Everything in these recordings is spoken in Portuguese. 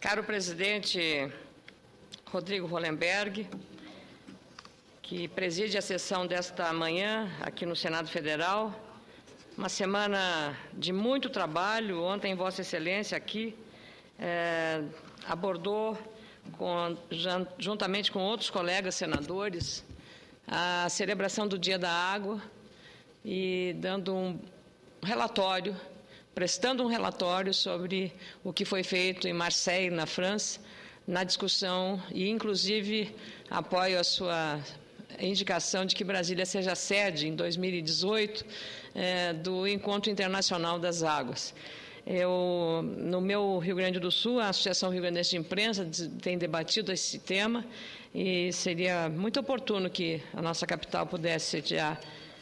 Caro presidente Rodrigo Hollenberg, que preside a sessão desta manhã aqui no Senado Federal, uma semana de muito trabalho. Ontem, Vossa Excelência aqui abordou, juntamente com outros colegas senadores, a celebração do Dia da Água e dando um relatório, prestando um relatório sobre o que foi feito em Marseille, na França, na discussão, e inclusive apoio a sua indicação de que Brasília seja sede, em 2018, do Encontro Internacional das Águas. No meu Rio Grande do Sul, a Associação Rio Grandense de Imprensa tem debatido esse tema e seria muito oportuno que a nossa capital pudesse sediar.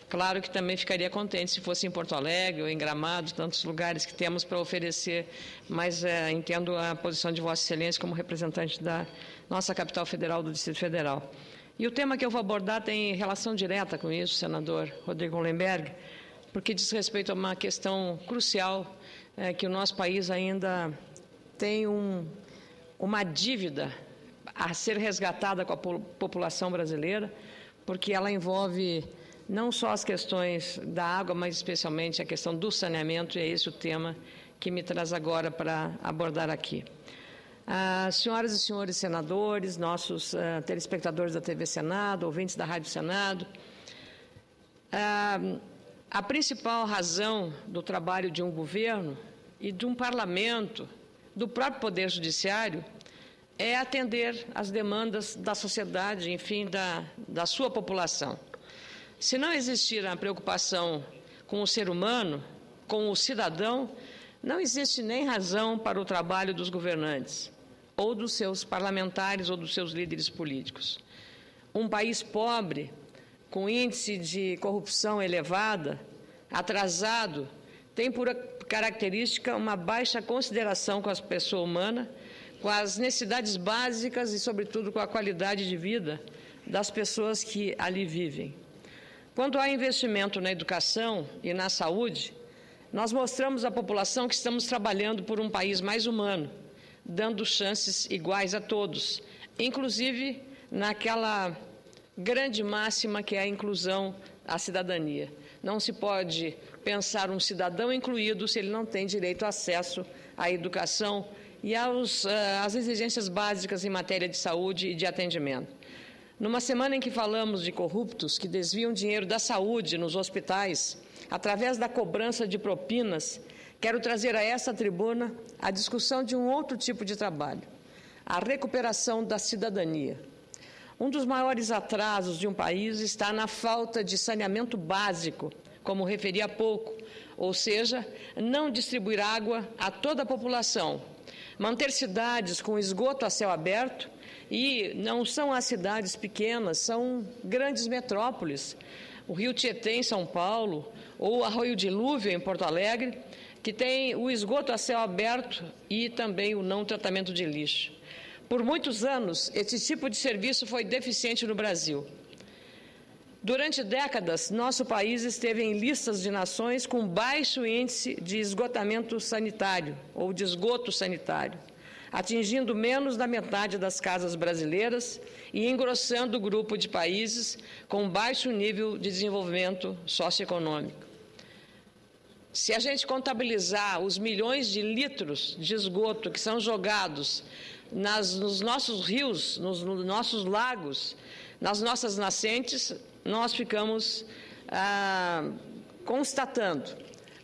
Claro que também ficaria contente se fosse em Porto Alegre ou em Gramado, tantos lugares que temos para oferecer, mas entendo a posição de Vossa Excelência como representante da nossa capital federal, do Distrito Federal. E o tema que eu vou abordar tem relação direta com isso, senador Rodrigo Hollenberg, porque diz respeito a uma questão crucial, que o nosso país ainda tem uma dívida a ser resgatada com a população brasileira, porque ela envolve não só as questões da água, mas especialmente a questão do saneamento, e é esse o tema que me traz agora para abordar aqui. Senhoras e senhores senadores, nossos telespectadores da TV Senado, ouvintes da Rádio Senado, a principal razão do trabalho de um governo e de um parlamento, do próprio Poder Judiciário, é atender às demandas da sociedade, enfim, da sua população. Se não existir a preocupação com o ser humano, com o cidadão, não existe nem razão para o trabalho dos governantes, ou dos seus parlamentares, ou dos seus líderes políticos. Um país pobre, com índice de corrupção elevada, atrasado, tem por característica uma baixa consideração com a pessoa humana, com as necessidades básicas e, sobretudo, com a qualidade de vida das pessoas que ali vivem. Quando há investimento na educação e na saúde, nós mostramos à população que estamos trabalhando por um país mais humano, dando chances iguais a todos, inclusive naquela grande máxima que é a inclusão, a cidadania. Não se pode pensar um cidadão incluído se ele não tem direito a acesso à educação e às exigências básicas em matéria de saúde e de atendimento. Numa semana em que falamos de corruptos que desviam dinheiro da saúde nos hospitais, através da cobrança de propinas, quero trazer a essa tribuna a discussão de um outro tipo de trabalho, a recuperação da cidadania. Um dos maiores atrasos de um país está na falta de saneamento básico, como referi há pouco, ou seja, não distribuir água a toda a população, manter cidades com esgoto a céu aberto, e não são as cidades pequenas, são grandes metrópoles, o Rio Tietê em São Paulo, ou o Arroio Dilúvio em Porto Alegre, que tem o esgoto a céu aberto e também o não tratamento de lixo. Por muitos anos, esse tipo de serviço foi deficiente no Brasil. Durante décadas, nosso país esteve em listas de nações com baixo índice de esgotamento sanitário ou de esgoto sanitário, atingindo menos da metade das casas brasileiras e engrossando o grupo de países com baixo nível de desenvolvimento socioeconômico. Se a gente contabilizar os milhões de litros de esgoto que são jogados nos nossos rios, nos nossos lagos, nas nossas nascentes, nós ficamos constatando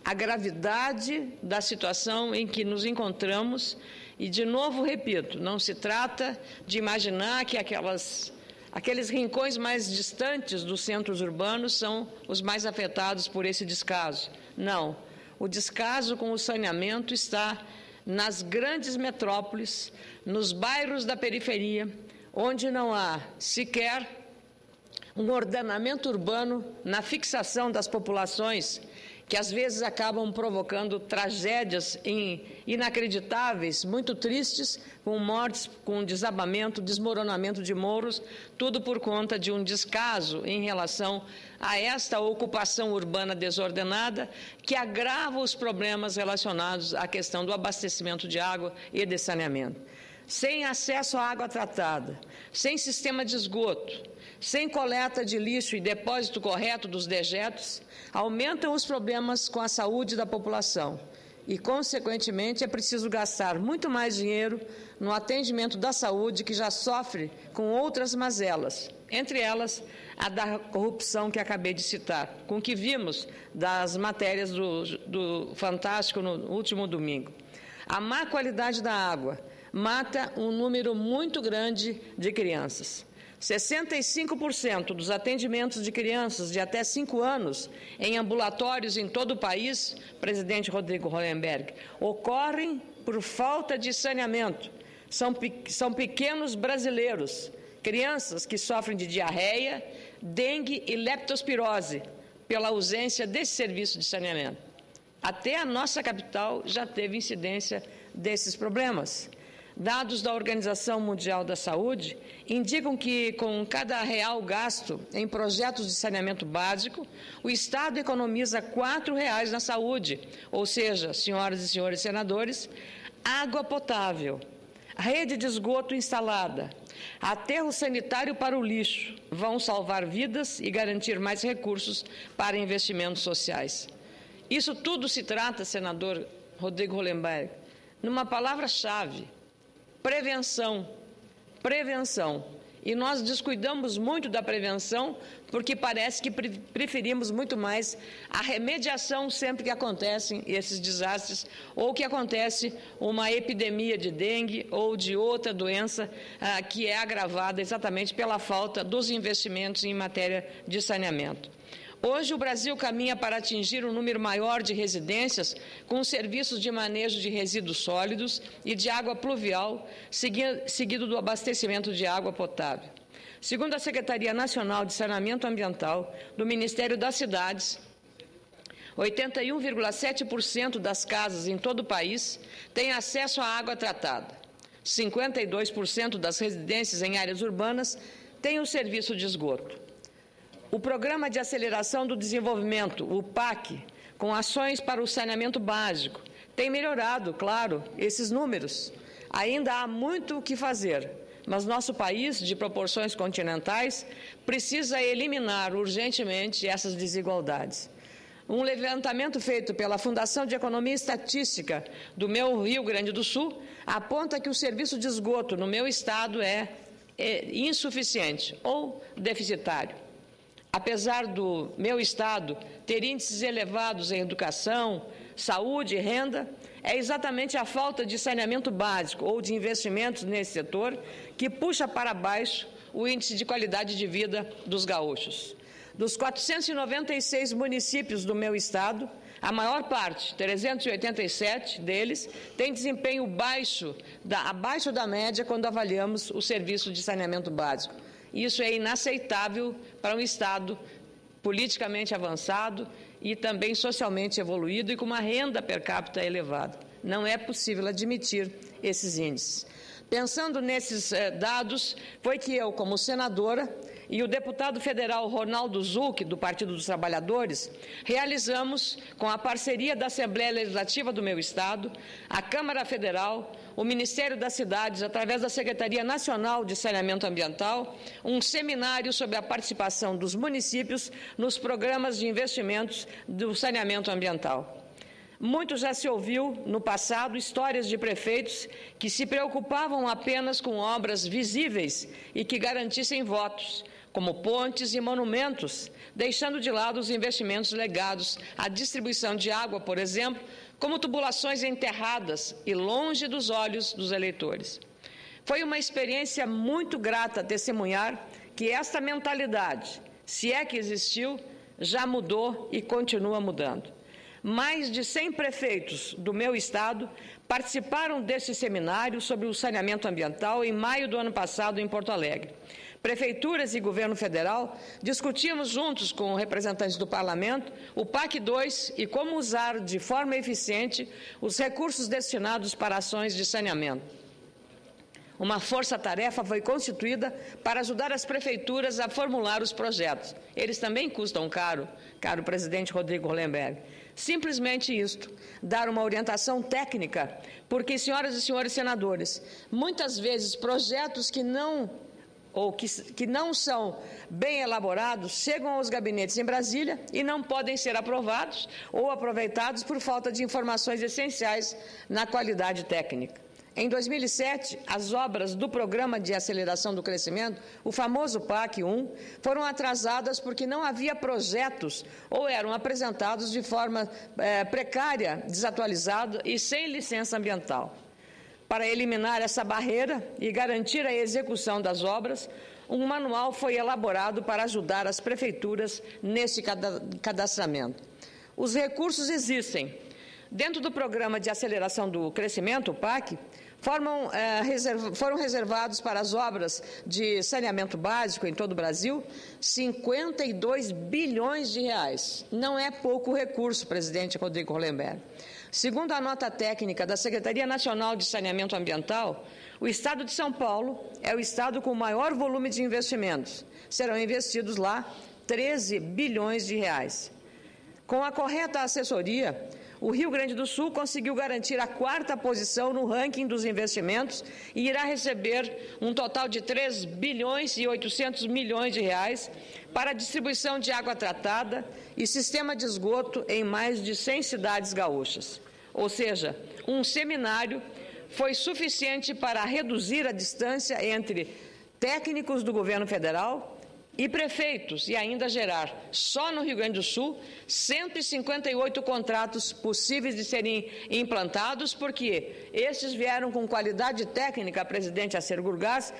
a gravidade da situação em que nos encontramos. E, de novo, repito, não se trata de imaginar que aqueles rincões mais distantes dos centros urbanos são os mais afetados por esse descaso. Não, o descaso com o saneamento está nas grandes metrópoles, nos bairros da periferia, onde não há sequer um ordenamento urbano na fixação das populações, que às vezes acabam provocando tragédias inacreditáveis, muito tristes, com mortes, com desabamento, desmoronamento de morros, tudo por conta de um descaso em relação a esta ocupação urbana desordenada, que agrava os problemas relacionados à questão do abastecimento de água e de saneamento. sem acesso à água tratada, sem sistema de esgoto, sem coleta de lixo e depósito correto dos dejetos, aumentam os problemas com a saúde da população e, consequentemente, é preciso gastar muito mais dinheiro no atendimento da saúde, que já sofre com outras mazelas, entre elas a da corrupção que acabei de citar, com o que vimos das matérias do Fantástico no último domingo. A má qualidade da água mata um número muito grande de crianças. 65% dos atendimentos de crianças de até 5 anos em ambulatórios em todo o país, presidente Rodrigo Hollenberg, ocorrem por falta de saneamento. São pequenos brasileiros, crianças que sofrem de diarreia, dengue e leptospirose pela ausência desse serviço de saneamento. Até a nossa capital já teve incidência desses problemas. Dados da Organização Mundial da Saúde indicam que, com cada real gasto em projetos de saneamento básico, o Estado economiza R$ 4,00 na saúde, ou seja, senhoras e senhores senadores, água potável, rede de esgoto instalada, aterro sanitário para o lixo vão salvar vidas e garantir mais recursos para investimentos sociais. Isso tudo se trata, senador Rodrigo Hollenberg, numa palavra-chave: prevenção. Prevenção. E nós descuidamos muito da prevenção porque parece que preferimos muito mais a remediação sempre que acontecem esses desastres ou que acontece uma epidemia de dengue ou de outra doença que é agravada exatamente pela falta dos investimentos em matéria de saneamento. Hoje, o Brasil caminha para atingir um número maior de residências com serviços de manejo de resíduos sólidos e de água pluvial, seguido do abastecimento de água potável. Segundo a Secretaria Nacional de Saneamento Ambiental do Ministério das Cidades, 81,7% das casas em todo o país têm acesso à água tratada. 52% das residências em áreas urbanas têm o serviço de esgoto. O Programa de Aceleração do Desenvolvimento, o PAC, com ações para o saneamento básico, tem melhorado, claro, esses números. Ainda há muito o que fazer, mas nosso país, de proporções continentais, precisa eliminar urgentemente essas desigualdades. Um levantamento feito pela Fundação de Economia e Estatística do meu Rio Grande do Sul aponta que o serviço de esgoto no meu estado é insuficiente ou deficitário. Apesar do meu estado ter índices elevados em educação, saúde e renda, é exatamente a falta de saneamento básico ou de investimentos nesse setor que puxa para baixo o índice de qualidade de vida dos gaúchos. Dos 496 municípios do meu estado, a maior parte, 387 deles, tem desempenho abaixo da média quando avaliamos o serviço de saneamento básico. Isso é inaceitável para um Estado politicamente avançado e também socialmente evoluído e com uma renda per capita elevada. Não é possível admitir esses índices. Pensando nesses dados, foi que eu, como senadora, e o deputado federal Ronaldo Zucchi, do Partido dos Trabalhadores, realizamos, com a parceria da Assembleia Legislativa do meu estado, a Câmara Federal, o Ministério das Cidades, através da Secretaria Nacional de Saneamento Ambiental, um seminário sobre a participação dos municípios nos programas de investimentos do saneamento ambiental. Muito já se ouviu, no passado, histórias de prefeitos que se preocupavam apenas com obras visíveis e que garantissem votos, como pontes e monumentos, deixando de lado os investimentos ligados à distribuição de água, por exemplo, como tubulações enterradas e longe dos olhos dos eleitores. Foi uma experiência muito grata testemunhar que esta mentalidade, se é que existiu, já mudou e continua mudando. Mais de 100 prefeitos do meu estado participaram desse seminário sobre o saneamento ambiental em maio do ano passado em Porto Alegre. Prefeituras e governo federal discutimos juntos com representantes do parlamento o PAC 2 e como usar de forma eficiente os recursos destinados para ações de saneamento. Uma força-tarefa foi constituída para ajudar as prefeituras a formular os projetos. Eles também custam caro presidente Rodrigo Hollenberg. Simplesmente isto, dar uma orientação técnica, porque, senhoras e senhores senadores, muitas vezes projetos que não são bem elaborados chegam aos gabinetes em Brasília e não podem ser aprovados ou aproveitados por falta de informações essenciais na qualidade técnica. Em 2007, as obras do Programa de Aceleração do Crescimento, o famoso PAC 1, foram atrasadas porque não havia projetos ou eram apresentados de forma precária, desatualizada e sem licença ambiental. Para eliminar essa barreira e garantir a execução das obras, um manual foi elaborado para ajudar as prefeituras nesse cadastramento. Os recursos existem. Dentro do Programa de Aceleração do Crescimento, o PAC, foram reservados para as obras de saneamento básico em todo o Brasil 52 bilhões de reais. Não é pouco recurso, presidente Rodrigo Hollenberg. Segundo a nota técnica da Secretaria Nacional de Saneamento Ambiental, o Estado de São Paulo é o estado com o maior volume de investimentos. Serão investidos lá 13 bilhões de reais. Com a correta assessoria, o Rio Grande do Sul conseguiu garantir a 4ª posição no ranking dos investimentos e irá receber um total de 3 bilhões e 800 milhões de reais para a distribuição de água tratada e sistema de esgoto em mais de 100 cidades gaúchas. Ou seja, um seminário foi suficiente para reduzir a distância entre técnicos do governo federal e prefeitos, e ainda gerar, só no Rio Grande do Sul, 158 contratos possíveis de serem implantados, porque estes vieram com qualidade técnica, presidente Acer Gurgás,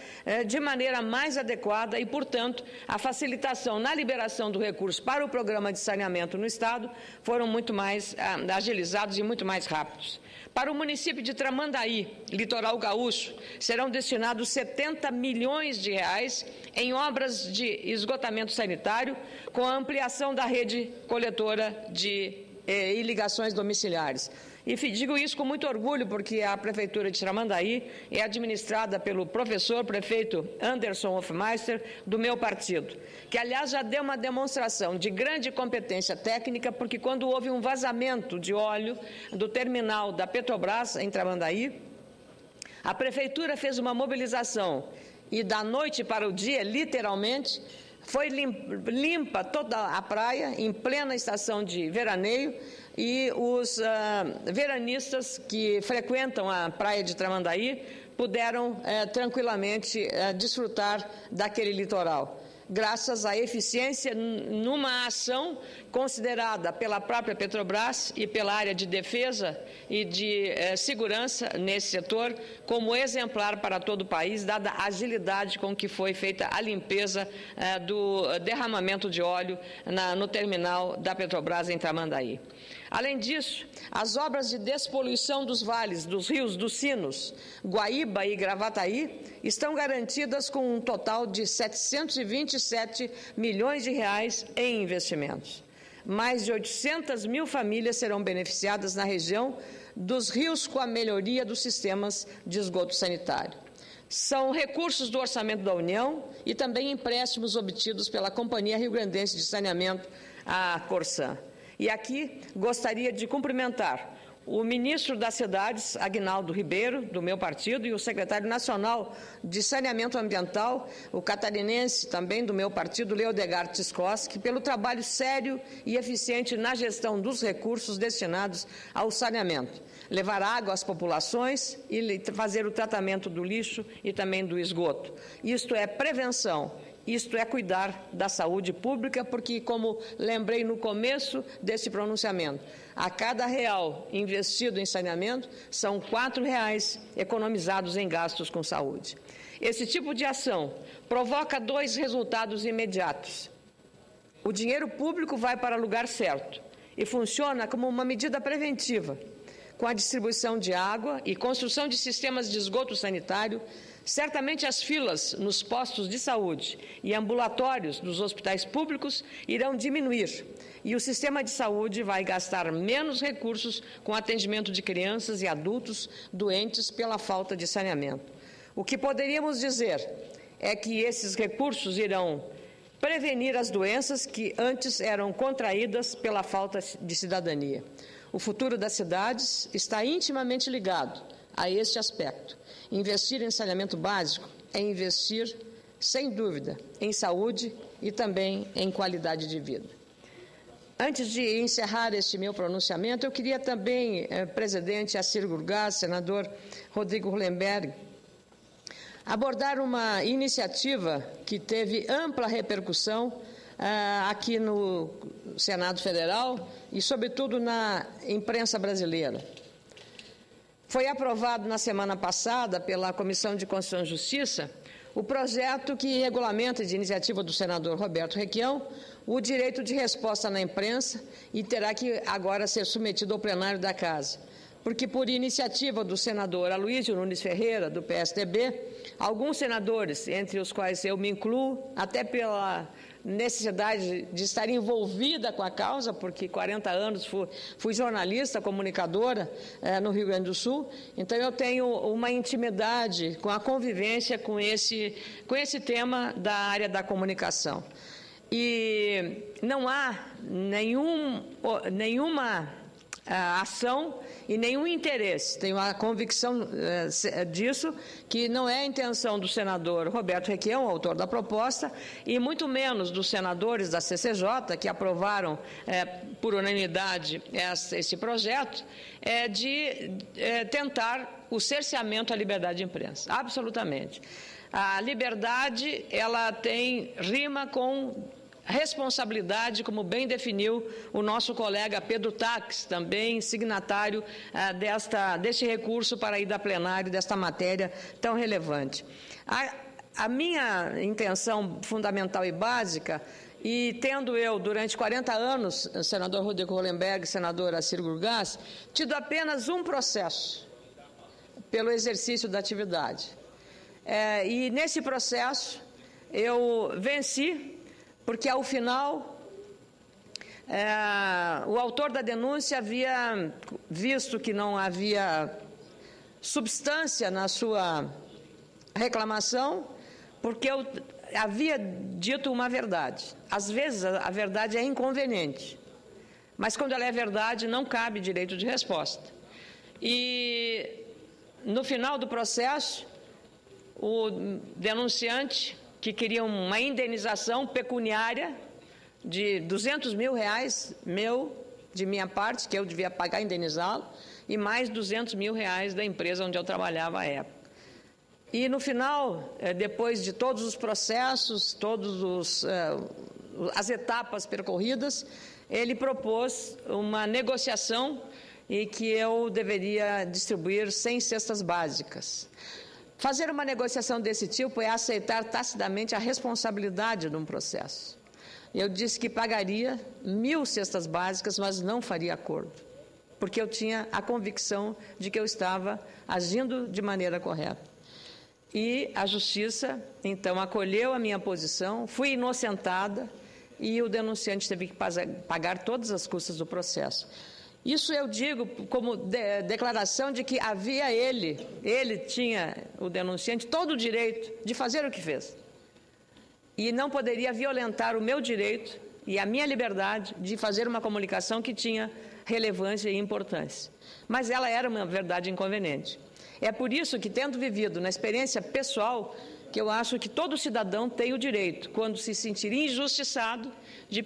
de maneira mais adequada e, portanto, a facilitação na liberação do recurso para o programa de saneamento no Estado foram muito mais agilizados e muito mais rápidos. Para o município de Tramandaí, litoral gaúcho, serão destinados 70 milhões de reais em obras de esgotamento sanitário, com a ampliação da rede coletora de irrigações domiciliares. E digo isso com muito orgulho, porque a Prefeitura de Tramandaí é administrada pelo professor prefeito Anderson Hofmeister, do meu partido, que, aliás, já deu uma demonstração de grande competência técnica, porque quando houve um vazamento de óleo do terminal da Petrobras em Tramandaí, a Prefeitura fez uma mobilização e, da noite para o dia, literalmente, foi limpa toda a praia em plena estação de veraneio, e os veranistas que frequentam a praia de Tramandaí puderam tranquilamente desfrutar daquele litoral, graças à eficiência numa ação considerada pela própria Petrobras e pela área de defesa e de segurança nesse setor como exemplar para todo o país, dada a agilidade com que foi feita a limpeza do derramamento de óleo no terminal da Petrobras em Tramandaí. Além disso, as obras de despoluição dos vales, dos rios dos Sinos, Guaíba e Gravataí estão garantidas com um total de 727 milhões de reais em investimentos. Mais de 800 mil famílias serão beneficiadas na região dos rios com a melhoria dos sistemas de esgoto sanitário. São recursos do orçamento da União e também empréstimos obtidos pela Companhia Rio-Grandense de Saneamento, a Corsan. E aqui gostaria de cumprimentar o ministro das Cidades, Aguinaldo Ribeiro, do meu partido, e o secretário nacional de Saneamento Ambiental, o catarinense também do meu partido, Leodegar Tiscoski, pelo trabalho sério e eficiente na gestão dos recursos destinados ao saneamento, levar água às populações e fazer o tratamento do lixo e também do esgoto. Isto é prevenção. Isto é cuidar da saúde pública, porque, como lembrei no começo desse pronunciamento, a cada real investido em saneamento, são 4 reais economizados em gastos com saúde. Esse tipo de ação provoca 2 resultados imediatos. O dinheiro público vai para o lugar certo e funciona como uma medida preventiva, com a distribuição de água e construção de sistemas de esgoto sanitário. Certamente as filas nos postos de saúde e ambulatórios dos hospitais públicos irão diminuir e o sistema de saúde vai gastar menos recursos com atendimento de crianças e adultos doentes pela falta de saneamento. O que poderíamos dizer é que esses recursos irão prevenir as doenças que antes eram contraídas pela falta de cidadania. O futuro das cidades está intimamente ligado a este aspecto. Investir em saneamento básico é investir, sem dúvida, em saúde e também em qualidade de vida. Antes de encerrar este meu pronunciamento, eu queria também, presidente Assir Gurgás, senador Rodrigo Hollenberg, abordar uma iniciativa que teve ampla repercussão aqui no Senado Federal e, sobretudo, na imprensa brasileira. Foi aprovado na semana passada pela Comissão de Constituição e Justiça o projeto que regulamenta, de iniciativa do senador Roberto Requião, o direito de resposta na imprensa e terá que agora ser submetido ao plenário da Casa. Porque, por iniciativa do senador Aloysio Nunes Ferreira, do PSDB, alguns senadores, entre os quais eu me incluo, até pela necessidade de estar envolvida com a causa, porque 40 anos fui jornalista, comunicadora no Rio Grande do Sul, então eu tenho uma intimidade com a convivência com esse tema da área da comunicação. E não há nenhuma ação e nenhum interesse, tenho a convicção disso, que não é a intenção do senador Roberto Requião, autor da proposta, e muito menos dos senadores da CCJ, que aprovaram por unanimidade esse projeto, de tentar o cerceamento à liberdade de imprensa, absolutamente. A liberdade, ela rima com responsabilidade, como bem definiu o nosso colega Pedro Taques, também signatário deste recurso para ir da plenário desta matéria tão relevante. A minha intenção fundamental e básica, e tendo eu, durante 40 anos, senador Rodrigo Hollenberg, senador Assir Gurgás, tido apenas um processo pelo exercício da atividade. E nesse processo eu venci, porque, ao final, o autor da denúncia havia visto que não havia substância na sua reclamação, porque eu havia dito uma verdade. Às vezes, a verdade é inconveniente, mas, quando ela é verdade, não cabe direito de resposta. E, no final do processo, o denunciante, que queria uma indenização pecuniária de R$200 mil, de minha parte, que eu devia pagar, indenizá-lo, e mais R$200 mil da empresa onde eu trabalhava à época. E, no final, depois de todos os processos, as etapas percorridas, ele propôs uma negociação e que eu deveria distribuir 100 cestas básicas. Fazer uma negociação desse tipo é aceitar tacitamente a responsabilidade de um processo. Eu disse que pagaria 1.000 cestas básicas, mas não faria acordo, porque eu tinha a convicção de que eu estava agindo de maneira correta. E a Justiça, então, acolheu a minha posição, fui inocentada e o denunciante teve que pagar todas as custas do processo. Isso eu digo como declaração de que havia ele tinha, o denunciante, todo o direito de fazer o que fez. E não poderia violentar o meu direito e a minha liberdade de fazer uma comunicação que tinha relevância e importância. Mas ela era uma verdade inconveniente. É por isso que, tendo vivido na experiência pessoal, que eu acho que todo cidadão tem o direito, quando se sentir injustiçado, de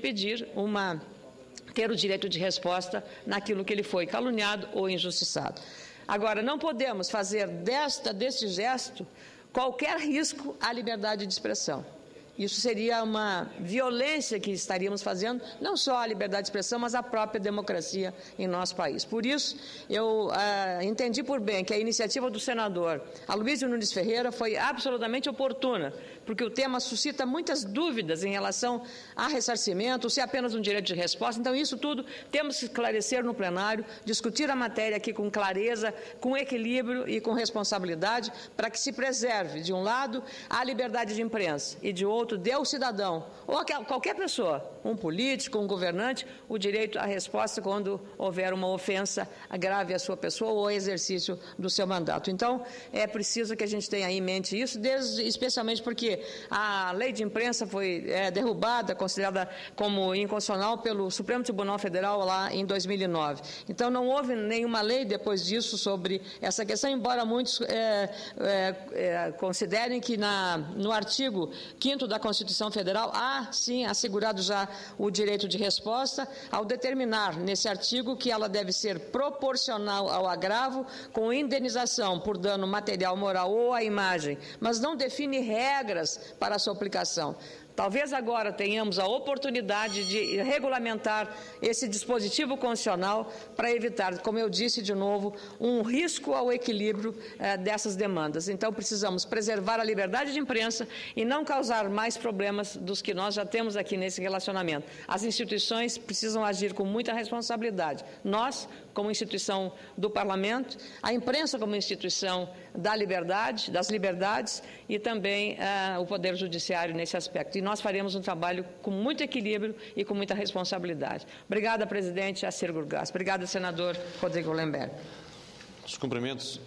ter o direito de resposta naquilo que ele foi caluniado ou injustiçado. Agora, não podemos fazer deste gesto qualquer risco à liberdade de expressão. Isso seria uma violência que estaríamos fazendo, não só à liberdade de expressão, mas à própria democracia em nosso país. Por isso, eu entendi por bem que a iniciativa do senador Aloysio Nunes Ferreira foi absolutamente oportuna, porque o tema suscita muitas dúvidas em relação a ressarcimento, se é apenas um direito de resposta. Então, isso tudo temos que esclarecer no plenário, discutir a matéria aqui com clareza, com equilíbrio e com responsabilidade, para que se preserve, de um lado, a liberdade de imprensa e, de outro, outro dê ao cidadão, ou a qualquer pessoa, um político, um governante, o direito à resposta quando houver uma ofensa grave à sua pessoa ou exercício do seu mandato. Então, é preciso que a gente tenha em mente isso, especialmente porque a lei de imprensa foi derrubada, considerada como inconstitucional pelo Supremo Tribunal Federal lá em 2009. Então, não houve nenhuma lei depois disso sobre essa questão, embora muitos considerem que no artigo 5º da Constituição Federal há, sim, assegurado já o direito de resposta, ao determinar nesse artigo que ela deve ser proporcional ao agravo, com indenização por dano material, moral ou à imagem, mas não define regras para a sua aplicação. Talvez agora tenhamos a oportunidade de regulamentar esse dispositivo constitucional para evitar, como eu disse de novo, um risco ao equilíbrio dessas demandas. Então, precisamos preservar a liberdade de imprensa e não causar mais problemas dos que nós já temos aqui nesse relacionamento. As instituições precisam agir com muita responsabilidade. Nós, como instituição do Parlamento, a imprensa como instituição da liberdade, das liberdades e também o Poder Judiciário nesse aspecto. E nós faremos um trabalho com muito equilíbrio e com muita responsabilidade. Obrigada, presidente Acir Gurgás. Obrigada, senador Rodrigo Lemberg. Os cumprimentos.